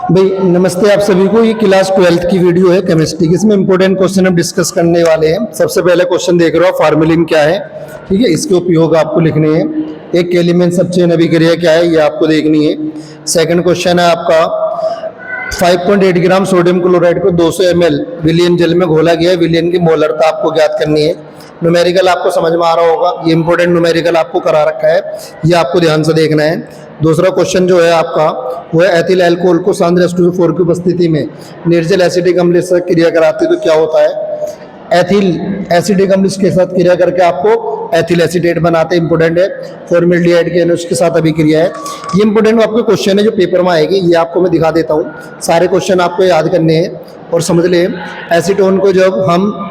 भाई नमस्ते आप सभी को। ये क्लास 12th की वीडियो है केमिस्ट्री की। इसमें इंपॉर्टेंट क्वेश्चन हम डिस्कस करने वाले हैं। सबसे पहले क्वेश्चन देख रहे हो, फार्मेलिन क्या है, ठीक है, इसके उपयोग आपको लिखने हैं। एक एलिमेंट सबचेन अभिक्रिया क्या है, ये आपको देखनी है। सेकंड क्वेश्चन है आपका 5.8 ग्राम सोडियम क्लोराइड को 200 ml विलियन जल में घोला गया है, विलियन की मोलरता आपको ज्ञात करनी है। न्यूमेरिकल आपको समझ में आ रहा होगा, ये इंपॉर्टेंट न्यूमेरिकल आपको करा रखा है, ये आपको ध्यान से देखना है। दूसरा क्वेश्चन जो है आपका वो है एथिल अल्कोहल को सांद्र H2SO4 की उपस्थिति में निर्जल एसिडिक अम्ल से क्रिया कराते तो क्या होता है। एथिल एसिडिक अम्ल के साथ क्रिया करके आपको एथिल एसीटेट बनाते, इंपोर्टेंट है। फॉर्मेल्डिहाइड के उसके साथ अभिक्रिया है। ये इंपोर्टेंट आपके क्वेश्चन है जो पेपर में आएगी, ये आपको मैं दिखा देता हूँ। सारे क्वेश्चन आपको याद करने हैं और समझ ले। एसीटोन को जब हम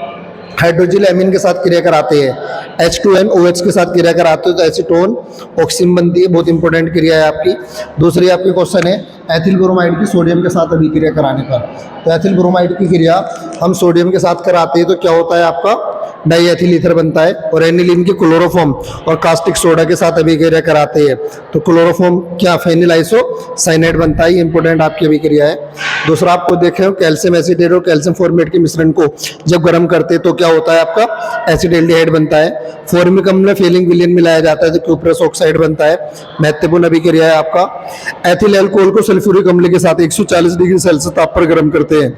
हाइड्रोजिल एमीन के साथ क्रिया कराते हैं, H2NOH के साथ क्रिया कराते हो तो एसीटोन ऑक्सीजन बनती है, बहुत इंपॉर्टेंट क्रिया है आपकी। दूसरी आपकी क्वेश्चन है एथिल ब्रोमाइड की सोडियम के साथ अभिक्रिया कराने पर। तो एथिल ब्रोमाइड की क्रिया हम सोडियम के साथ कराते हैं तो क्या होता है, आपका डाई एथिल ईथर बनता है। और एनिलीन की क्लोरोफॉर्म और कास्टिक सोडा के साथ अभिक्रिया कराते हैं तो क्लोरोफॉर्म क्या फेनिल आइसोसाइनेट बनता है, ये इंपॉर्टेंट आपकी अभिक्रिया है। दूसरा आपको देखें कैल्शियम एसीटेट और कैल्शियम फॉर्मेट के मिश्रण को जब गर्म करते हैं तो क्या होता है, आपका एसिटाल्डिहाइड बनता है। फॉर्मिक अम्ल में फेलिंग विलियन मिलाया जाता है तो क्यूप्रस ऑक्साइड बनता है, महत्वपूर्ण अभिक्रिया है आपका। एथिल अल्कोहल को सल्फ्यूरिक अम्ल के साथ 140 डिग्री सेल्सियस ताप पर गर्म करते हैं,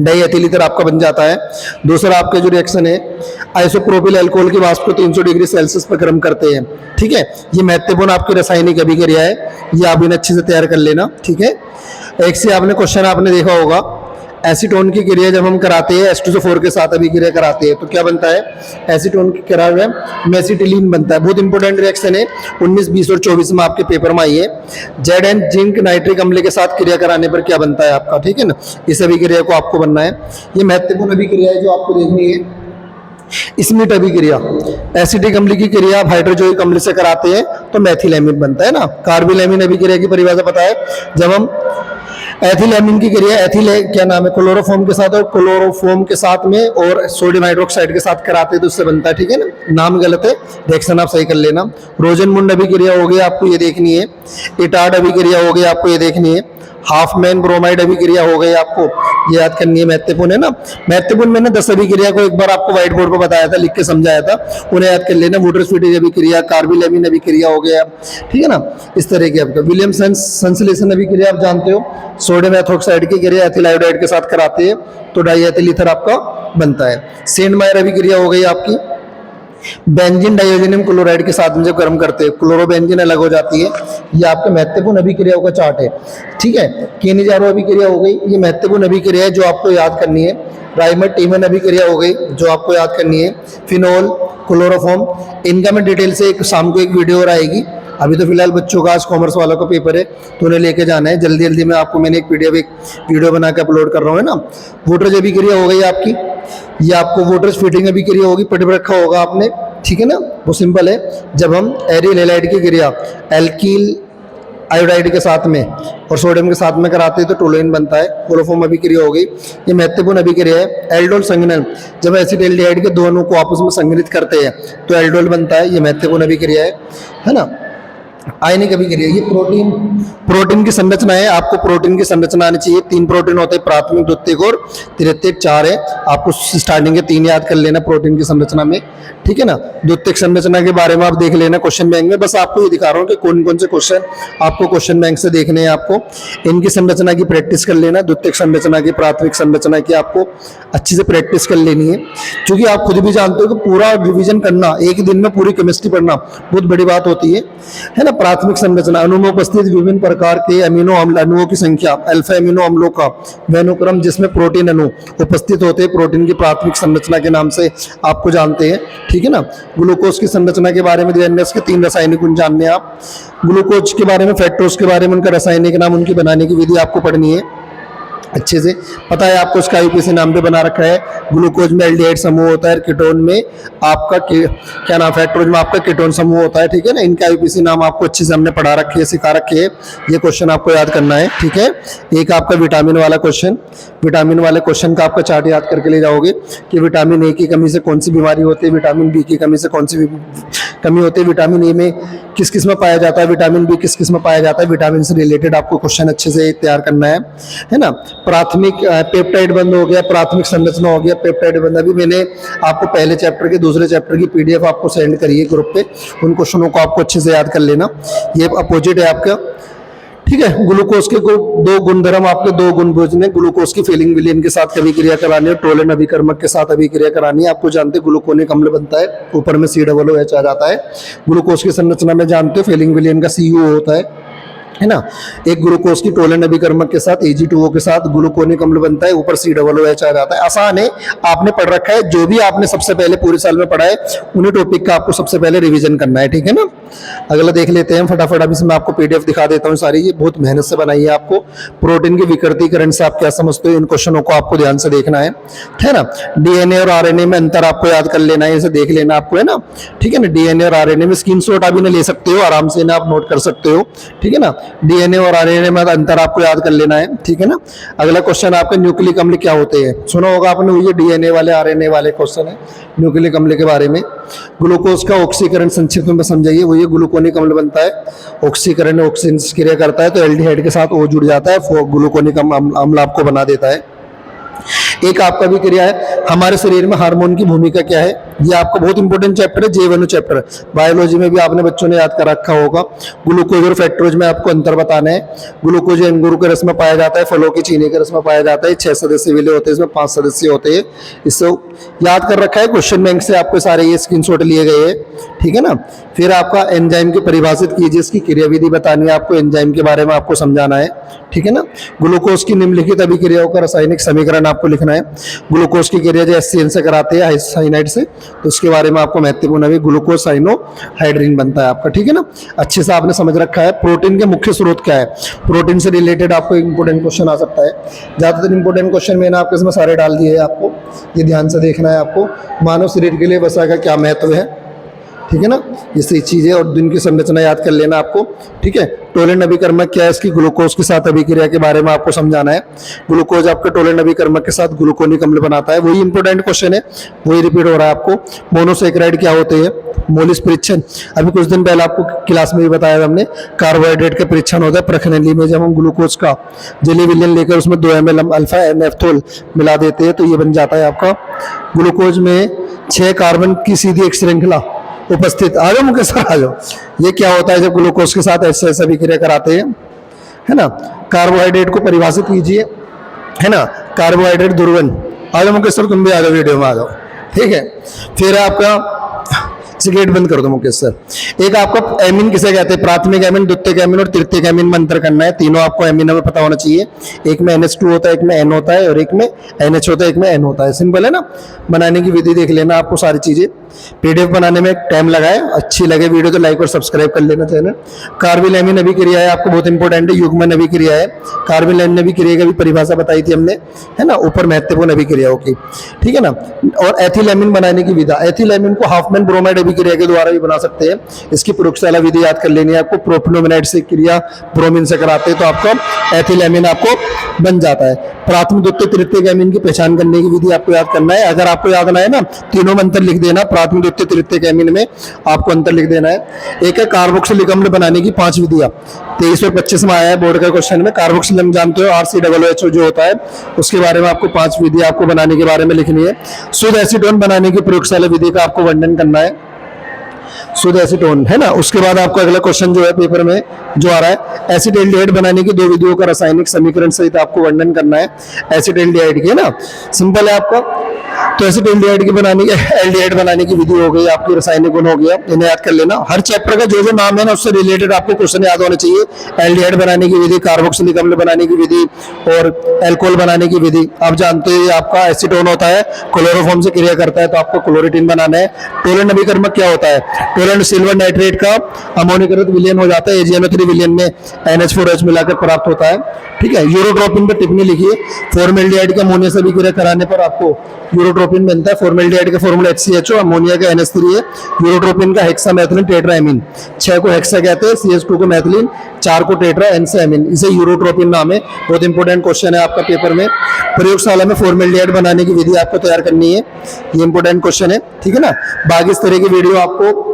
डाई एथिल ईथर आपका बन जाता है। दूसरा आपका जो रिएक्शन है आइसोप्रोपिल अल्कोहल के वाष्प को 300 डिग्री सेल्सियस पर गर्म करते हैं, ठीक है। ये महत्वपूर्ण आपकी रासायनिक अभिक्रिया है, ये आप इन्हें अच्छे से तैयार कर लेना, ठीक है। एक से आपने क्वेश्चन आपने देखा होगा, एसीटोन की क्रिया जब हम कराते हैं H2SO4 के साथ अभिक्रिया कराते हैं तो क्या बनता है, एसीटोन की क्रिया में मेसिटिलीन बनता है। बहुत इंपॉर्टेंट रिएक्शन है, 19, 20 और 24 में आपके पेपर में आई है। Zn जिंक नाइट्रिक अम्ल के साथ क्रिया कराने पर क्या बनता है आपका, ठीक है ना। इस अभिक्रिया को आपको बनना है, ये महत्वपूर्ण अभिक्रिया है जो आपको देखनी है। स्मिट अभिक्रिया, एसिटिक अम्ल की क्रिया आप हाइड्रोजोइक अम्ल से कराते हैं तो मेथिल एमीन बनता है ना। कार्बिल एमीन अभिक्रिया की परिभाषा पता है, जब हम एथिल एमीन की क्रिया एथिल है क्या नाम है क्लोरोफॉर्म के साथ और क्लोरोफॉर्म के साथ में और सोडियम हाइड्रोक्साइड के साथ कराते हैं तो उससे बनता है, ठीक है ना। नाम गलत है, रिएक्शन आप सही कर लेना। रोजनमुंड अभिक्रिया हो गई आपको ये देखनी है। इटार्ड अभिक्रिया हो गई आपको ये देखनी है। हाफमैन ब्रोमाइड अभिक्रिया हो गई आपको ये याद करनी है, महत्वपूर्ण है ना। महत्वपूर्ण मैंने 10 अभिक्रिया को एक बार आपको व्हाइट बोर्ड पर बताया था, लिख के समझाया था, उन्हें याद कर लेना। वुटरस्फीटेज अभिक्रिया, कार्बिल एमीन अभिक्रिया हो गया, ठीक है ना। इस तरह की आपका विलियमसन संश्लेषण अभिक्रिया आप जानते हो, सोडियम एथोक्साइड की क्रिया एथिल आयोडाइड के साथ कराते हैं तो डाई एथिल ईथर आपका बनता है। सेंडमायर अभिक्रिया हो गई आपकी, बेंजीन डाइऑक्सिनियम क्लोराइड के साथ में जब गर्म करते हैं क्लोरोबेंजीन अलग हो जाती है। ये आपके महत्वपूर्ण अभिक्रियाओं का चार्ट है, ठीक है। केनिजारो अभिक्रिया हो गई, ये महत्वपूर्ण अभिक्रिया है जो आपको याद करनी है। राइमर टीमन अभिक्रिया हो गई जो आपको याद करनी है। फिनोल, क्लोरोफॉर्म, इनका मैं डिटेल से एक शाम को एक वीडियो और आएगी। अभी तो फिलहाल बच्चों का आज कॉमर्स वालों का पेपर है तो उन्हें लेके जाना है, जल्दी जल्दी में आपको मैंने एक पीडीएफ एक वीडियो बना के अपलोड कर रहा हूँ, है ना। वोटर्स अभिक्रिया हो गई आपकी, ये आपको वोटर्स फिटिंग अभिक्रिया होगी, पढ़ रखा होगा आपने, ठीक है ना। वो सिंपल है, जब हम एरिल हैलाइड की क्रिया एल्कील आयोडाइड के साथ में और सोडियम के साथ में कराते हैं तो टोलुइन बनता है। क्लोरोफॉर्म अभिक्रिया हो गई, ये महत्वपूर्ण अभिक्रिया है। एल्डोल संघनन, जब एसिटाल्डिहाइड के दोनों को आपस में संघनित करते हैं तो एल्डोल बनता है, ये महत्वपूर्ण अभिक्रिया है ना। आयनिक अभिक्रिया, ये प्रोटीन की संरचना है, आपको प्रोटीन की संरचना आनी चाहिए। 3 प्रोटीन होते हैं, प्राथमिक, द्वितीयक और तृतीयक 4 है। आपको स्टार्टिंग के 3 याद कर लेना प्रोटीन की संरचना में, ठीक है ना। द्वितीयक संरचना के बारे में आप देख लेना क्वेश्चन बैंक में, बस आपको ये दिखा रहा हूँ कि कौन कौन से क्वेश्चन आपको क्वेश्चन बैंक से देखने हैं। आपको इनकी संरचना की प्रैक्टिस कर लेना, द्वितीयक संरचना की, प्राथमिक संरचना की आपको अच्छी से प्रैक्टिस कर लेनी है, क्योंकि आप खुद भी जानते हो कि पूरा रिविजन करना, एक दिन में पूरी केमिस्ट्री पढ़ना बहुत बड़ी बात होती है ना। प्राथमिक संरचना, अणु में उपस्थित विभिन्न प्रकार के अमीनो अम्ल अणुओं की संख्या, अल्फा अमीनो अम्लों का वैनुक्रम जिसमें प्रोटीन अणु उपस्थित होते हैं, प्रोटीन की प्राथमिक संरचना के नाम से आपको जानते हैं, ठीक है ना। ग्लूकोज की संरचना के बारे में जानना है, इसके 3 रासायनिक गुण जानने हैं आप। ग्लूकोज के बारे में, फैक्टोज के बारे में, उनका रासायनिक नाम, उनकी बनाने की विधि आपको पढ़नी है। अच्छे से पता है आपको, उसका आईयूपीएसी नाम पे बना रखा है। ग्लूकोज में एल्डिहाइड समूह होता है, कीटोन में आपका क्या नाम, फैक्टोज में आपका कीटोन समूह होता है, ठीक है ना। इनका आईयूपीएसी नाम आपको अच्छे से हमने पढ़ा रखी है, सिखा रखी है। ये क्वेश्चन आपको याद करना है, ठीक है। एक आपका विटामिन वाला क्वेश्चन, विटामिन वाले क्वेश्चन का आपका चार्ट याद करके ले जाओगे कि विटामिन ए की कमी से कौन सी बीमारी होती है, विटामिन बी की कमी से कौन सी कमी होती है, विटामिन ए में किस किस में पाया जाता है, विटामिन बी किस किस में पाया जाता है, विटामिन से रिलेटेड आपको क्वेश्चन अच्छे से तैयार करना है ना। प्राथमिक पेप्टाइड बंद हो गया, प्राथमिक संरचना हो गया, पेप्टाइड बंद। अभी मैंने आपको पहले चैप्टर के दूसरे चैप्टर की पीडीएफ आपको सेंड करी है ग्रुप पे, उन क्वेश्चनों को आपको अच्छे से याद कर लेना। ये अपोजिट है आपका, ठीक है। ग्लूकोज के दो गुणधर्म, आपके दो गुण भेजने, ग्लूकोज की फीलिंग विलियन के साथ अभिक्रिया करानी है, टोलन अभिकर्मक के साथ अभिक्रिया करानी है। आपको जानते हैं ग्लूकोनिक अम्ल बनता है, ऊपर में COOH आ जाता है। ग्लूकोज की संरचना में जानते हो फीलिंग विलियन का CU होता है ना। एक ग्लूकोज की टोलन अभिकर्मक के साथ Ag2O के साथ ग्लूकोनिक अम्ल बनता है, ऊपर COOH आ जाता है। आसान है, आपने पढ़ रखा है। जो भी आपने सबसे पहले पूरे साल में पढ़ा है उन्हीं टॉपिक का आपको सबसे पहले रिवीजन करना है, ठीक है ना। अगला देख लेते हैं फटाफट। अभी से मैं आपको पीडीएफ दिखा देता हूँ सारी, ये बहुत मेहनत से बनाई है आपको। प्रोटीन के विकृतीकरण से आप क्या समझते हो, इन क्वेश्चनों को आपको ध्यान से देखना है ना। डीएनए और आरएनए में अंतर आपको याद कर लेना है, इसे देख लेना आपको, है ना, ठीक है ना। डीएनए और आरएनए में स्क्रीनशॉट अभी ले सकते हो, आराम से ना आप नोट कर सकते हो, ठीक है ना। डीएनए और आरएनए में अंतर आपको याद कर लेना है, ठीक है ना। अगला क्वेश्चन आपका न्यूक्लिक अम्ल क्या होते हैं, सुना होगा आपने, ये डीएनए वाले आरएनए वाले क्वेश्चन है न्यूक्लिक अम्ल के बारे में। ग्लूकोज का ऑक्सीकरण संक्षिप्त में समझाइए। वो ये ग्लूकोनिक अम्ल बनता है, ऑक्सीकरण ऑक्सीजन क्रिया करता है तो एल्डिहाइड के साथ O जुड़ जाता है, ग्लूकोनिक अम्ल आपको बना देता है। एक आपका भी क्रिया है, हमारे शरीर में हार्मोन की भूमिका क्या है, ये आपका बहुत इंपॉर्टेंट चैप्टर है, J1 चैप्टर। बायोलॉजी में भी आपने बच्चों ने याद कर रखा होगा। ग्लूकोज और फैक्टोज में आपको अंतर बताना है। ग्लूकोज अंगूर के रस में पाया जाता है, फलों की चीनी के रस में पाया जाता है। 6 सदस्य विले होते हैं, इसमें 5 सदस्य होते हैं। इससे याद कर रखा है, क्वेश्चन बैंक से आपको सारे ये स्क्रीनशॉट लिए गए हैं, ठीक है ना। फिर आपका एंजाइम की परिभाषित कीजिए, इसकी क्रियाविधि बतानी है आपको, एंजाइम के बारे में आपको समझाना है, ठीक है ना। ग्लूकोज की निम्नलिखित अभिक्रियाओं का रासायनिक समीकरण आपको लिखना है। ग्लूकोज की क्रिया जो HCl से कराते हैं, साइनाइड से, तो उसके बारे में आपको महत्वपूर्ण है। ग्लूकोज साइनोहाइड्रिन बनता है आपका, ठीक है ना। अच्छे से आपने समझ रखा है। प्रोटीन के मुख्य स्रोत क्या है, प्रोटीन से रिलेटेड आपको इंपोर्टेंट क्वेश्चन आ सकता है। ज्यादातर इंपोर्टेंट क्वेश्चन मैंने आपके इसमें सारे डाल दिए हैं, आपको ये ध्यान से देखना है। आपको मानव शरीर के लिए वसा का क्या महत्व है, ठीक है ना, ये सही चीज है। और दिन की संरचना याद कर लेना आपको, ठीक है। टोलन अभिकर्मक क्या है, इसकी ग्लूकोज के साथ अभिक्रिया के बारे में आपको समझाना है। ग्लूकोज आपके टोलन अभिकर्मक के साथ ग्लूकोनिक अम्ल बनाता है, वही इंपॉर्टेंट क्वेश्चन है, वही रिपीट हो रहा है आपको। मोनोसेक्राइड क्या होते हैं, मोलिस परीक्षण अभी कुछ दिन पहले आपको क्लास में भी बताया हमने। कार्बोहाइड्रेट का परीक्षण होता है प्रखनली में, जब हम ग्लूकोज का जेली विलियन लेकर उसमें 2 ml अल्फा नेफ्थोल मिला देते हैं तो ये बन जाता है आपका। ग्लूकोज में 6 कार्बन की सीधी एक श्रृंखला उपस्थित, आ जाओ मुकेश सर आ जाओ। ये क्या होता है, जब ग्लूकोज के साथ ऐसे अभिक्रिया कराते हैं, है ना। कार्बोहाइड्रेट को परिभाषित कीजिए, है ना। कार्बोहाइड्रेट ध्रुवन, आ जाओ मुकेश सर, तुम भी आ जाओ, वीडियो में आ जाओ, ठीक है। फिर आपका गेट बंद कर दो मुकेश सर। एक आपका एमिन किसे कहते हैं, प्राथमिक एमिन, द्वितीयक एमिन और तृतीयक एमिन में अंतर करना है। तीनों आपको एमिनो में पता होना चाहिए। एक में NH2 होता है, एक में N होता है, और एक में NH होता है, एक में N होता है। सिंपल है ना। बनाने की विधि देख लेना आपको सारी चीजें। पीडीएफ बनाने में टाइम लगाए, अच्छी लगे वीडियो तो लाइक और सब्सक्राइब कर लेना चैनल। कार्बिल एमिन अभिक्रिया है, आपको बहुत इंपॉर्टेंट है, युग्मन अभिक्रिया है। कार्बिल एमिन अभिक्रिया की भी परिभाषा बताई थी हमने, है ना, ऊपर महत्वपूर्ण अभिक्रियाओं की, ठीक है ना। और एथिल एमिन बनाने की विधा, एथिल एमिन को हाफमैन ब्रोमाइड अभिक्रिया के द्वारा भी बना सकते हैं। इसकी प्रयोगशाला विधि याद कर लेनी है आपको। प्रोपिनोमेनाइड से क्रिया ब्रोमीन से कराते हैं तो आपका एथिल एमिन आपको बन जाता है। प्राथमिक, द्वितीयक, तृतीयक एमिन की पहचान करने की विधि आपको याद करना है। अगर आपको याद ना है ना, तीनों में अंतर लिख देना, प्राथमिक, द्वितीयक, तृतीयक एमिन में आपको अंतर लिख देना है। एक है कार्बोक्सिलिक अम्ल बनाने की 5 विधियां, 23 और 25 में आया है बोर्ड का क्वेश्चन में। कार्बोक्सिल अम्ल जानते हो, RCOOH जो होता है, उसके बारे में आपको 5 विधि आपको बनाने के बारे में लिखनी है। शुद्ध एसीटोन बनाने की प्रयोगशाला विधि का आपको वर्णन करना है, शुद्ध एसीटोन, है ना। उसके बाद आपको अगला क्वेश्चन जो है पेपर में जो आ रहा है, एसिटाल्डिहाइड बनाने की 2 विधियों का रासायनिक समीकरण सहित आपको वर्णन करना है एसिटाल्डिहाइड के, ना। सिंपल है आपका, तो एसिड एल्डिहाइड की बनाने की एल्डिहाइड बनाने की विधि हो गई, आपकी रासायनिक गुण हो गया, इन्हें याद कर लेना। हर चैप्टर का जो जो नाम है ना उससे रिलेटेड आपको क्वेश्चन याद होने चाहिए। एल्डिहाइड बनाने की विधि, कार्बोक्सिलिक अम्ल बनाने की विधि और अल्कोहल बनाने की विधि। आप जानते हैं आपका एसीटोन होता है, क्लोरोफॉर्म से क्रिया करता है, तो आपको क्लोरीटिन बनाना है। टोलेंट अभिकर्मक क्या होता है? टोलेंट सिल्वर नाइट्रेट का अमोनिकृत विलयन हो जाता है, AgNO3 विलयन में NH4H मिलाकर प्राप्त होता है। ठीक है, यूरोट्रोपिन पर टिप्पणी लिखिए। फॉर्मेल्डिहाइड के अमोनिया से अभिक्रिया कराने पर आपको यूरोट्रोपिन बनता है। फॉर्मेल्डिहाइड का फॉर्मूला HCHO, अमोनिया का NH3 है, यूरोट्रोपिन का हेक्सामेथिलीन टेट्राएमीन, 6 को हेक्सा कहते हैं, CH2 को मैथिलीन, 4 को टेट्रा एनसामीन, इसे यूरोट्रोपिन नाम है। बहुत इंपॉर्टेंट क्वेश्चन है आपका पेपर में। प्रयोगशाला में फॉर्मेल्डिहाइड बनाने की विधि आपको तैयार करनी है, ये इंपॉर्टेंट क्वेश्चन है, ठीक है ना। बाकी इस तरह की वीडियो आपको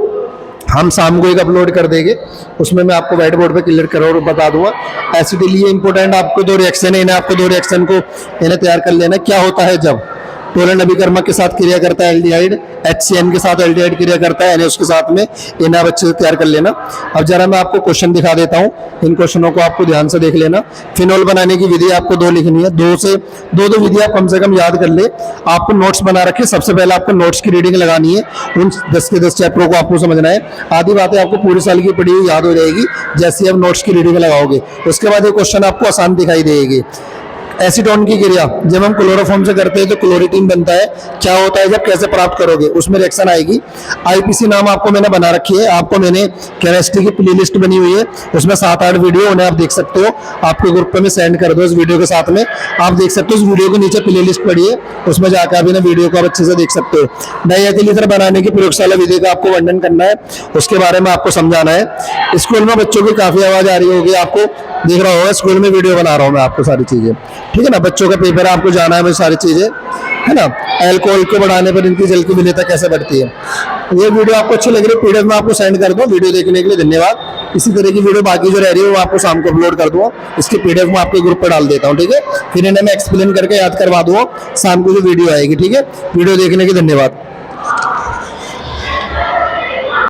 हम शाम को एक अपलोड कर देंगे, उसमें मैं आपको व्हाइट बोर्ड पे क्लियर कर बता दूंगा। एसिडिली ये इंपॉर्टेंट आपको 2 रिएक्शन है, इन्हें आपको 2 रिएक्शन को इन्हें तैयार कर लेना। क्या होता है जब टोलेंट अभिकर्मक के साथ क्रिया करता है एल्डिहाइड, HCN के साथ एल्डिहाइड क्रिया करता है, उसके साथ में इन्हें आप अच्छे से तैयार कर लेना। अब जरा मैं आपको क्वेश्चन दिखा देता हूँ, इन क्वेश्चनों को आपको ध्यान से देख लेना। फिनोल बनाने की विधि आपको 2 लिखनी है, 2 विधि आप कम से कम याद कर ले। आपको नोट्स बना रखे, सबसे पहले आपको नोट्स की रीडिंग लगानी है, उन 10 के 10 चैप्टरों को आपको समझना है। आधी बातें आपको पूरे साल की पढ़ी हुई याद हो जाएगी जैसे आप नोट्स की रीडिंग लगाओगे। उसके बाद ये क्वेश्चन आपको आसान दिखाई देगी। एसीटोन की क्रिया जब हम क्लोरोफॉर्म से करते हैं तो क्लोरीटिन बनता है, क्या होता है जब, कैसे प्राप्त करोगे, उसमें रिएक्शन आएगी। आईपीसी नाम आपको मैंने बना रखी है, आपको मैंने केमिस्ट्री की प्लेलिस्ट बनी हुई है, उसमें 7-8 वीडियो उन्हें आप देख सकते हो, आपके ग्रुप पे मैं सेंड कर दो इस वीडियो के साथ में, आप देख सकते हो। उस वीडियो के नीचे प्लेलिस्ट पड़ी है, उसमें जाकर आप इन्हें वीडियो को आप अच्छे से देख सकते हो। डाइएथिल ईथर बनाने की प्रयोगशाला विधि का आपको वर्णन करना है, उसके बारे में आपको समझाना है। स्कूल में बच्चों की काफी आवाज आ रही होगी, आपको देख रहा होगा, स्कूल में वीडियो बना रहा हूँ मैं आपको सारी चीजें, ठीक है ना। बच्चों का पेपर है, आपको जाना है मुझे सारी चीजें, है ना। अल्कोहल को बढ़ाने पर इनकी जल की विलेयता कैसे बढ़ती है। ये वीडियो आपको अच्छी लग रही है, PDF में आपको सेंड कर दो। वीडियो देखने के लिए धन्यवाद। इसी तरह की वीडियो बाकी जो रह रही है वो आपको शाम को अपलोड कर दूंगा, इसके PDF में आपके ग्रुप पर डाल देता हूँ, ठीक है। फिर इन्हें मैं एक्सप्लेन करके याद करवा दूंगा शाम को जो वीडियो आएगी, ठीक है। वीडियो देखने के धन्यवाद।